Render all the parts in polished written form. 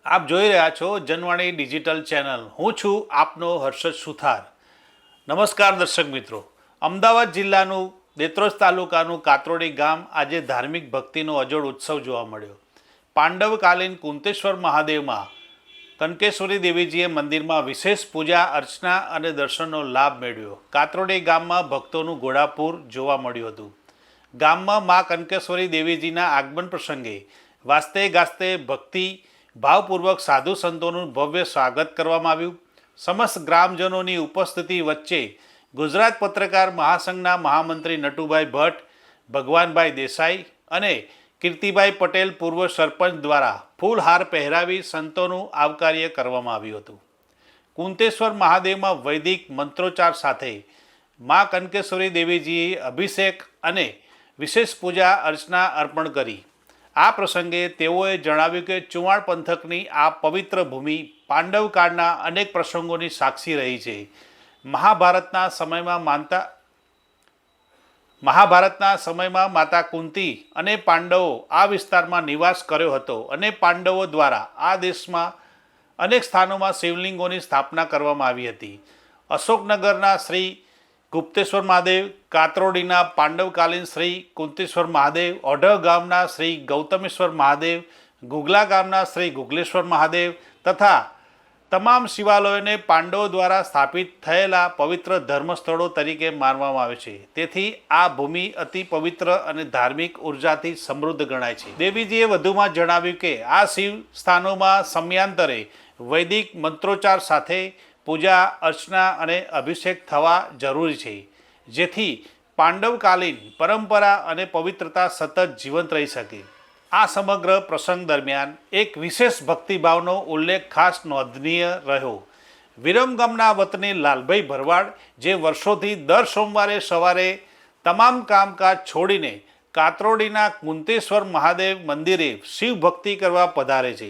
આપ જોઈ રહ્યા છો જનવાણી ડિજિટલ ચેનલ. હું છું આપનો હર્ષદ સુથાર. નમસ્કાર દર્શક મિત્રો. અમદાવાદ જિલ્લાનું દેત્રોજ તાલુકાનું કાતરોડી ગામ આજે ધાર્મિક ભક્તિનો અજોડ ઉત્સવ જોવા મળ્યો. પાંડવકાલીન કુંતેશ્વર મહાદેવમાં કનકેશ્વરી દેવીજીએ મંદિરમાં વિશેષ પૂજા અર્ચના અને દર્શનનો લાભ મેળવ્યો. કાતરોડી ગામમાં ભક્તોનું ઘોડાપૂર જોવા મળ્યું હતું. ગામમાં મા કનકેશ્વરી દેવીજીના આગમન પ્રસંગે વાસ્તે ગાસ્તે ભક્તિ ભાવપૂર્વક સાધુ સંતોનું ભવ્ય સ્વાગત કરવામાં આવ્યું. સમસ્ત ગ્રામજનોની ઉપસ્થિતિ વચ્ચે ગુજરાત પત્રકાર મહાસંઘના મહામંત્રી નટુભાઈ ભટ્ટ, ભગવાનભાઈ દેસાઈ અને કીર્તિભાઈ પટેલ પૂર્વ સરપંચ દ્વારા ફૂલહાર પહેરાવી સંતોનું આવકાર્ય કરવામાં આવ્યું હતું. કુંતેશ્વર મહાદેવમાં વૈદિક મંત્રોચ્ચાર સાથે મા કનકેશ્વરી દેવીજીએ અભિષેક અને વિશેષ પૂજા અર્ચના અર્પણ કરી. આ પ્રસંગે તેઓએ જણાવ્યું કે ચુવાણ પંથકની આ પવિત્ર ભૂમિ પાંડવકાળના અનેક પ્રસંગોની સાક્ષી રહી છે. મહાભારતના સમયમાં માતા કુંતી અને પાંડવો આ વિસ્તારમાં નિવાસ કર્યો હતો અને પાંડવો દ્વારા આ દેશમાં અનેક સ્થાનોમાં શિવલિંગોની સ્થાપના કરવામાં આવી હતી. અશોકનગરના શ્રી ગુપ્તેશ્વર મહાદેવ, કાતરોડીના પાંડવકાલીન શ્રી કુંતેશ્વર મહાદેવ, ઓઢવ ગામના શ્રી ગૌતમેશ્વર મહાદેવ, ગુગલા ગામના શ્રી ગુગલેશ્વર મહાદેવ તથા તમામ શિવાલયોને પાંડવો દ્વારા સ્થાપિત થયેલા પવિત્ર ધર્મસ્થળો તરીકે માનવામાં આવે છે. તેથી આ ભૂમિ અતિ પવિત્ર અને ધાર્મિક ઉર્જાથી સમૃદ્ધ ગણાય છે. દેવીજીએ વધુમાં જણાવ્યું કે આ શિવ સ્થાનોમાં સમયાંતરે વૈદિક મંત્રોચ્ચાર સાથે પૂજા અર્ચના અને અભિષેક થવા જરૂરી છે, જેથી પાંડવકાલીન પરંપરા અને પવિત્રતા સતત જીવંત રહી શકે. આ સમગ્ર પ્રસંગ દરમિયાન એક વિશેષ ભક્તિભાવનો ઉલ્લેખ ખાસ નોંધનીય રહ્યો. વિરમ ગામના વતની લાલભાઈ ભરવાડ, જે વર્ષોથી દર સોમવારે સવારે તમામ કામકાજ છોડીને કાતરોડીના કુંતેશ્વર મહાદેવ મંદિરે શિવ ભક્તિ કરવા પધારે છે.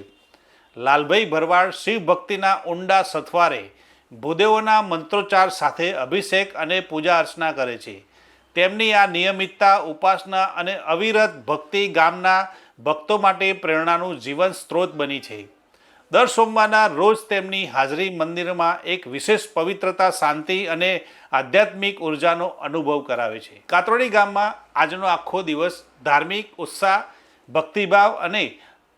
લાલભાઈ ભરવાડ શિવ ભક્તિના ઊંડા સથવારે ભૂદેવોના મંત્રોચ્ચાર સાથે અભિષેક અને પૂજા અર્ચના કરે છે. તેમની આ નિયમિતતા, ઉપાસના અને અવિરત ભક્તિ ગામના ભક્તો માટે પ્રેરણાનું જીવન સ્ત્રોત બની છે. દર સોમવારના રોજ તેમની હાજરી મંદિરમાં એક વિશેષ પવિત્રતા, શાંતિ અને આધ્યાત્મિક ઉર્જાનો અનુભવ કરાવે છે. કાતરોડી ગામમાં આજનો આખો દિવસ ધાર્મિક ઉત્સાહ, ભક્તિભાવ અને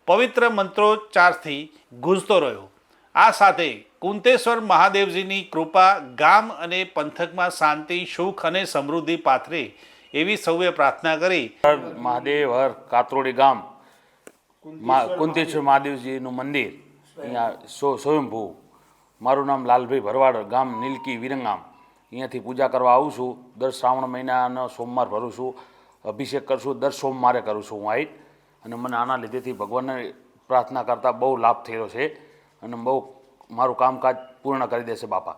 પવિત્ર મંત્રોચ્ચારથી ગુંજતો રહ્યો. આ સાથે કુંતેશ્વર મહાદેવજીની કૃપા ગામ અને પંથકમાં શાંતિ, સુખ અને સમૃદ્ધિ પાથરે એવી સૌએ પ્રાર્થના કરી. મહાદેવ હર કાતરોડી ગામ કુંતેશ્વર મહાદેવજીનું મંદિર, અહીંયા સ્વયંભૂ. મારું નામ લાલભાઈ ભરવાડ, ગામ નીલકી વિરંગામ. અહીંયાથી પૂજા કરવા આવું છું. દર શ્રાવણ મહિનાનો સોમવાર ભરું છું, અભિષેક કરું છું. દર સોમવારે કરું છું હું આવીને. અને મને આના લીધેથી ભગવાનને પ્રાર્થના કરતાં બહુ લાભ થયો છે અને બહુ મારું કામકાજ પૂર્ણ કરી દેશે બાપા.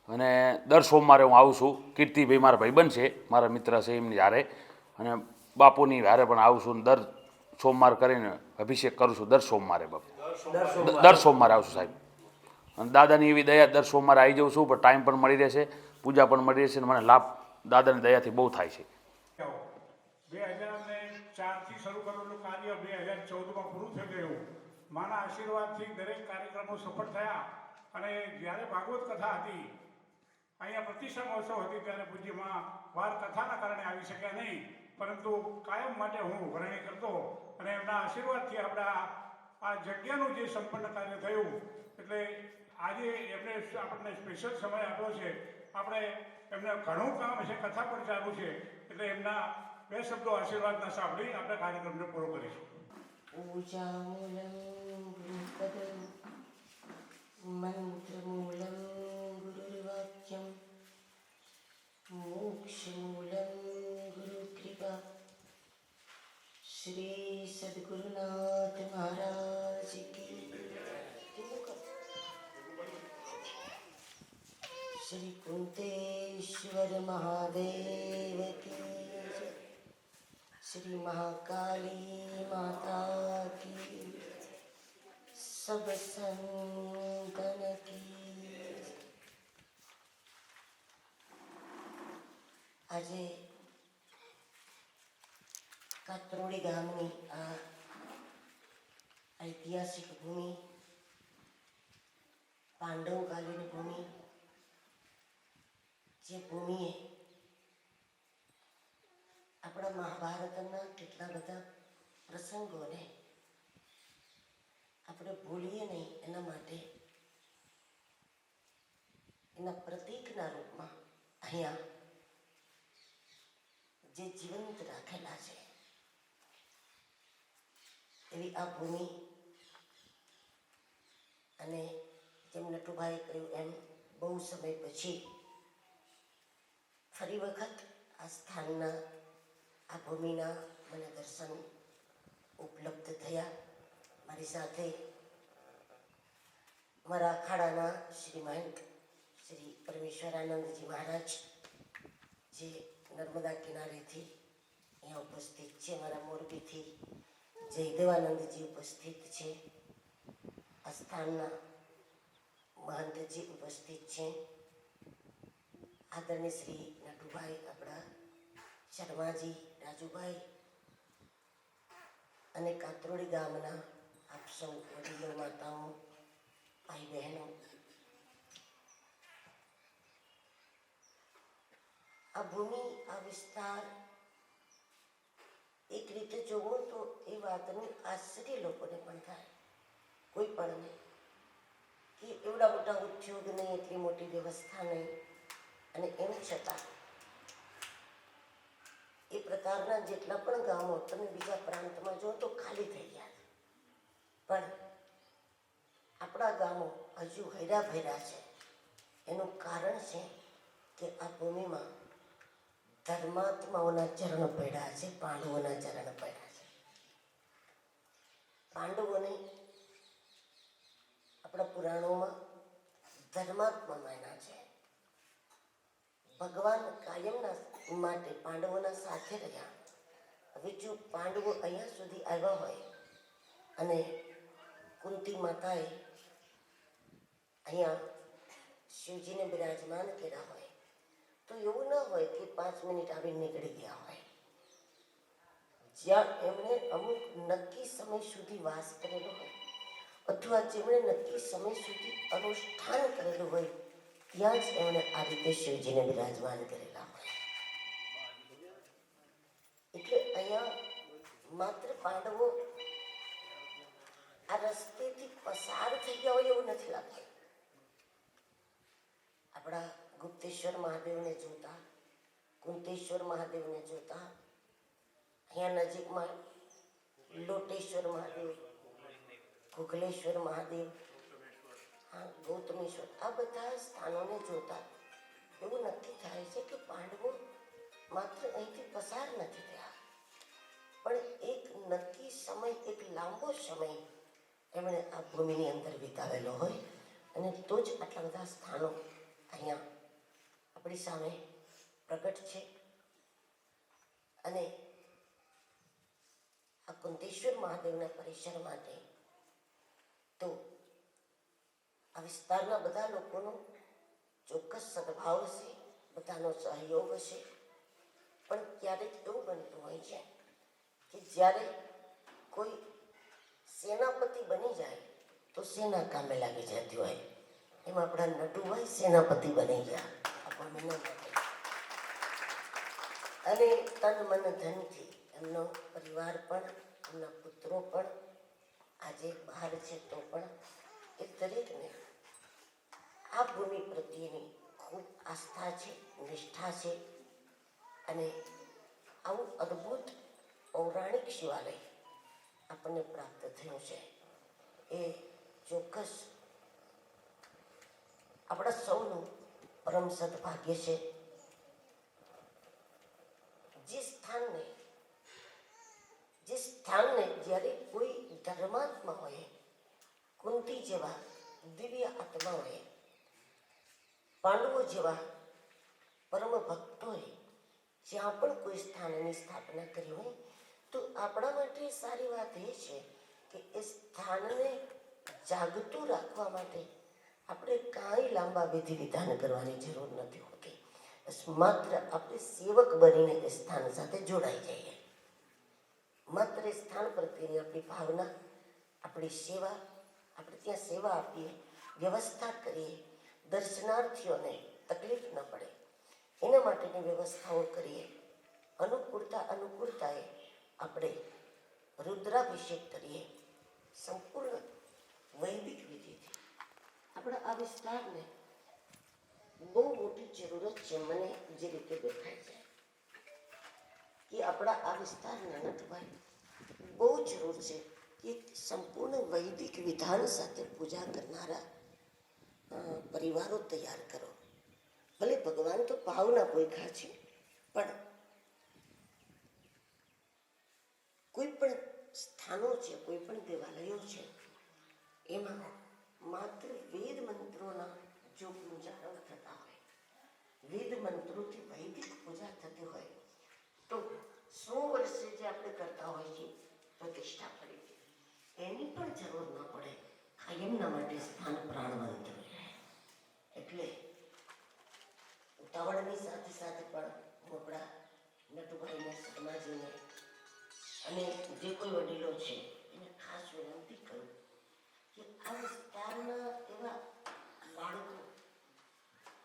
અને દર સોમવારે હું આવું છું. કીર્તિભાઈ મારા ભાઈબંધ છે, મારા મિત્ર છે, એમની હારે અને બાપુની હારે પણ આવું છું. દર સોમવાર કરીને અભિષેક કરું છું. દર સોમવારે બાપુ, દર સોમવારે આવું છું સાહેબ. અને દાદાની એવી દયા, દર સોમવારે આવી જાઉં છું, પણ ટાઈમ પણ મળી રહેશે, પૂજા પણ મળી રહેશે અને મને લાભ દાદાની દયાથી બહુ થાય છે. 2004થી શરૂ કરેલું કાર્ય 2014માં પૂરું થઈ ગયું. માના આશીર્વાદથી દરેક કાર્યક્રમો સફળ થયા. અને જ્યારે ભાગવત કથા હતી, અહીંયા પ્રતિષ્ઠા મહોત્સવ હતી, ત્યારે પૂજ્યમાં વાર કથાના કારણે આવી શક્યા નહીં, પરંતુ કાયમ માટે હું વરણી કરતો. અને એમના આશીર્વાદથી આપણા આ જગ્યાનું જે સંપન્ન કાર્ય થયું, એટલે આજે એમને આપણને સ્પેશિયલ સમય આપ્યો છે. આપણે એમને ઘણું કામ છે, કથા પણ ચાલુ છે, એટલે એમના બે શબ્દો આશીર્વાદના સાંભળી આપણે કાર્યક્રમને પૂરો કરીશું. પૂજામૂલં ગુરુપદં મંત્રમૂલં ગુરુર્વાક્યં મોક્ષમૂલં ગુરુકૃપા. શ્રી સદ્ગુરુનાથ મહારાજ કી શ્રી કુંતેશ્વર મહાદેવ કી, श्री महाकाली माता की, सब संतन की. આજે કાતરોડી ગામની આ ઐતિહાસિક ભૂમિ, પાંડવકાલીન ભૂમિ, જે ભૂમિએ આપણા મહાભારતના કેટલા બધા પ્રસંગોને આપણે ભૂલીએ નહીં એના માટે એના પ્રતીકના રૂપમાં અહીંયા જે જીવંત રાખેલા છે એવી આ ભૂમિ. અને જેમ નટુભાઈએ કહ્યું એમ બહુ સમય પછી ફરી વખત આ સ્થાનના આ ભૂમિના મને દર્શન ઉપલબ્ધ થયા. મારી સાથે મારા અખાડાના શ્રી મહંત શ્રી પરમેશ્વરાનંદજી મહારાજ જે નર્મદા કિનારેથી અહીંયા ઉપસ્થિત છે, મારા મોરબીથી જયદેવાનંદજી ઉપસ્થિત છે, આ સ્થાનના મહંતજી ઉપસ્થિત છે, આદરણીય શ્રી નટુભાઈ, આપણા શર્માજી, રાજુભાઈ અને કાતરોડી ગામના આપ સૌ વડીલો, માતાઓ, ભાઈ બહેનો, આ ભૂમિ, આ વિસ્તાર એક રીતે જોવો તો એ વાતનું આશ્ચર્ય લોકોને પણ થાય, કોઈ પણ કે એવડા મોટા ઉદ્યોગ નહીં, એટલી મોટી વ્યવસ્થા નહીં, અને એમ છતાં એ પ્રકારના જેટલા પણ ગામો તમે બીજા પ્રાંતમાં જો તો ખાલી થઈ ગયા છે, પણ આપણા ગામો હજુ હૈરા ભૈરા છે. એનું કારણ છે કે આ ભૂમિમાં ધર્માત્માઓના ચરણ પડ્યા છે, પાંડવોના ચરણ પડ્યા છે. પાંડવોને આપણા પુરાણોમાં ધર્માત્મા માન્યા છે. ભગવાન કાયમના માટે પાંડવોના સાથે રહ્યા. હવે જો પાંડવો અહીંયા સુધી આવ્યા હોય અને કુંતી માતાએ અહીંયા શિવજીને બિરાજમાન કર્યા હોય તો એવું ન હોય કે 5 મિનિટ આવી નીકળી ગયા હોય. જ્યાં એમણે અમુક નક્કી સમય સુધી વાસ કરેલો હોય અથવા જેમણે નક્કી સમય સુધી અનુષ્ઠાન કરેલું હોય ત્યાં જ એમણે આ રીતે શિવજીને બિરાજમાન કરેલા હોય. એટલે અહીંયા માત્ર પાંડવો આ રસ્તેથી પસાર થઈ ગયા હોય એવું નથી લાગતું. આપણા ગુપ્તેશ્વર મહાદેવને જોતા, કુંતેશ્વર મહાદેવને જોતા, અહીંયા નજીકમાં લોટેશ્વર મહાદેવ, ઘુઘલેશ્વર મહાદેવ, હા ગૌતમેશ્વર, આ બધા સ્થાનોને જોતા એવું નક્કી થાય છે કે પાંડવો માત્ર અહીંથી પસાર નથી થયા, પણ એક નક્કી સમય, એક લાંબો સમય એમણે આ ભૂમિની અંદર વિતાવેલો હોય અને તો જ આટલા બધા સ્થાનો અહીંયા આપણી સામે પ્રગટ છે. અને આ કુંતેશ્વર મહાદેવના પરિસર માટે તો આ વિસ્તારના બધા લોકોનો ચોક્કસ સદભાવ હશે, બધાનો સહયોગ હશે, પણ ક્યારેક એવું બનતું હોય છે કે જ્યારે કોઈ સેનાપતિ બની જાય તો સેના કામે લાગી જતી હોય. એમ આપણા નટુભાઈ સેનાપતિ બની ગયા આપણા મહેનત માટે, અને તન મન ધનથી એમનો પરિવાર પણ, એમના પુત્રો પણ આજે બહાર છે તો પણ એ દરેકને આ ભૂમિ પ્રત્યેની ખૂબ આસ્થા છે, નિષ્ઠા છે. અને આવું અદ્ભુત પૌરાણિક શિવાલય આપણને પ્રાપ્ત થયું છે એ ચોક્કસ આપણા સૌનું પરમ સદભાગ્ય છે. જે સ્થાનને જ્યારે કોઈ ધર્માત્મા હોય, કુંતી જેવા દિવ્ય આત્માઓએ, પાંડવો જેવા પરમ ભક્તોએ જ્યાં પણ કોઈ સ્થાનની સ્થાપના કરી હોય તો આપણા માટે સારી વાત એ છે કે એ સ્થાનને જાગતું રાખવા માટે આપણે કાંઈ લાંબા વિધિ વિધાન કરવાની જરૂર નથી હોતી. બસ માત્ર આપણે સેવક બનીને એ સ્થાન સાથે જોડાઈ જઈએ. માત્ર એ સ્થાન પ્રત્યેની આપણી ભાવના આપણી સેવા, આપણે ત્યાં સેવા આપીએ, વ્યવસ્થા કરીએ, દર્શનાર્થીઓને તકલીફ ન પડે એના માટેની વ્યવસ્થાઓ કરીએ. અનુકૂળતાએ આપણે રુદ્રાભિષેક કરીએ, સંપૂર્ણ વૈદિક વિધિથી. આપણા આ વિસ્તારને બહુ મોટી જરૂરત છે. મને જે રીતે દેખાય છે કે આપણા આ વિસ્તારના નટભાઈ બહુ જરૂર છે કે સંપૂર્ણ વૈદિક વિધાન સાથે પૂજા કરનારા પરિવારો તૈયાર કરો. ભલે ભગવાન તો ભાવના કોઈખા છે, પણ કોઈ પણ સ્થાનો છે, કોઈ પણ દેવાલયો છે, એમાં માત્ર વેદ મંત્રોના જો પૂજારણ થતા હોય, વેદ મંત્રોથી વૈદિક પૂજા થતી હોય, તો 100 વર્ષે જે આપણે કરતા હોય છે પ્રતિષ્ઠા ફરીથી, એની પણ જરૂર ન પડે. કાયમના માટે સ્થાન પ્રાણવંત રહે. એટલે ઉતાવળની સાથે સાથે પણ હું આપણા નટુભાઈને, શર્માજીને અને જે કોઈ વડીલો છે એને ખાસ વિનંતી કરું કે આ વિસ્તારના એવા બાળકો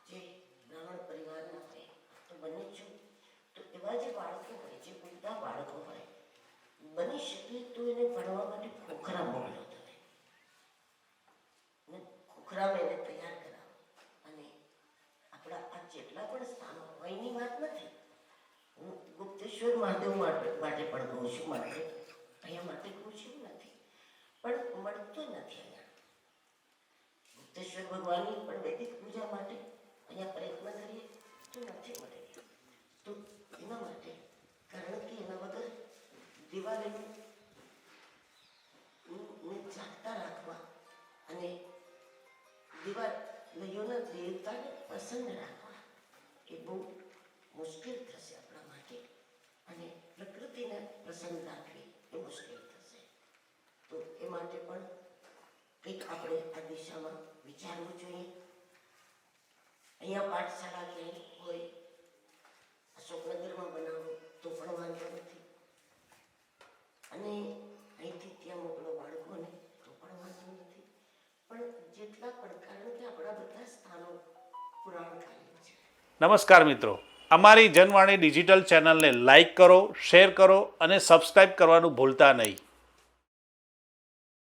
જે બ્રાહ્મણ પરિવારના હોય, તો બને છું તો એવા જે બાળકો હોય, જે બધા બાળકો હોય, બની શકે તો એને ભણવા માટે ખોખરા મોકલો તમે, ને ખોખરામાં એને તૈયાર કરાવો. અને આપણા આ જેટલા પણ સ્થાનો હોય એની વાત નથી, હું ગુપ્તેશ્વર મહાદેવ માટે પણ કહું છું, માટે અહીંયા માટે કહું છું નથી, પણ મળતો નથી અહીંયા. ગુપ્તેશ્વર ભગવાનની પણ વૈદિક પૂજા માટે અહીંયા પ્રયત્ન કરીએ તો નથી મળે. તો એના માટે, કારણ કે એના વગર દિવાળીને જાગતા રાખવા અને દિવાળીઓના દેવતાને પ્રસન્ન રાખવા એ બહુ મુશ્કેલ થશે આપણા માટે, અને પ્રકૃતિને પ્રસન્ન રાખવી એ મુશ્કેલ થશે. તો એ માટે પણ કંઈક આપણે આ દિશામાં વિચારવું જોઈએ. અહીંયા પાઠશાળા ક્યાંય હોય, અશોકનગરમાં બનાવો તો પણ વાંધો નથી, અને અહીંથી ત્યાં મોકલો બાળકોને તો પણ વાંધો નથી. પણ જેટલા પણ, કારણ કે આપણા બધા સ્થાનો પુરાણકાલીન છે. નમસ્કાર મિત્રો, અમારી જનવાણી ડિજિટલ ચેનલને લાઈક કરો, શેર કરો અને સબસ્ક્રાઈબ કરવાનું ભૂલતા નહીં.